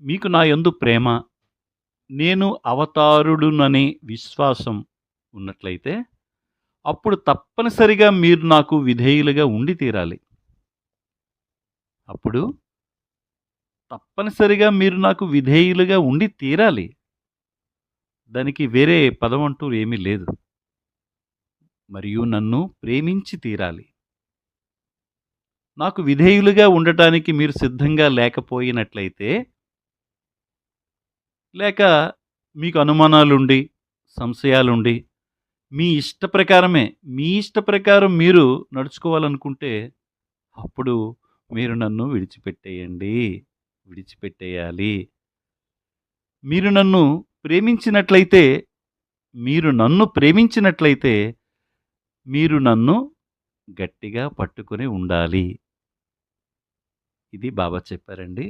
మీకు నా యందు ప్రేమ, నేను అవతారుడుననే విశ్వాసం ఉన్నట్లయితే, అప్పుడు తప్పనిసరిగా మీరు నాకు విధేయులుగా ఉండి తీరాలి. అప్పుడు తప్పనిసరిగా మీరు నాకు విధేయులుగా ఉండి తీరాలి. దానికి వేరే పదమంటూ ఏమీ లేదు. మరియు నన్ను ప్రేమించి తీరాలి. నాకు విధేయులుగా ఉండటానికి మీరు సిద్ధంగా లేకపోయినట్లయితే, లేక మీకు అనుమానాలుండి, సంశయాలుండి, మీ ఇష్ట ప్రకారమే, మీ ఇష్ట ప్రకారం మీరు నడుచుకోవాలనుకుంటే, అప్పుడు మీరు నన్ను విడిచిపెట్టేయండి. విడిచిపెట్టేయాలి. మీరు నన్ను ప్రేమించినట్లయితే, మీరు నన్ను ప్రేమించినట్లయితే, మీరు నన్ను గట్టిగా పట్టుకొని ఉండాలి. ఇది బాబా చెప్పారండి.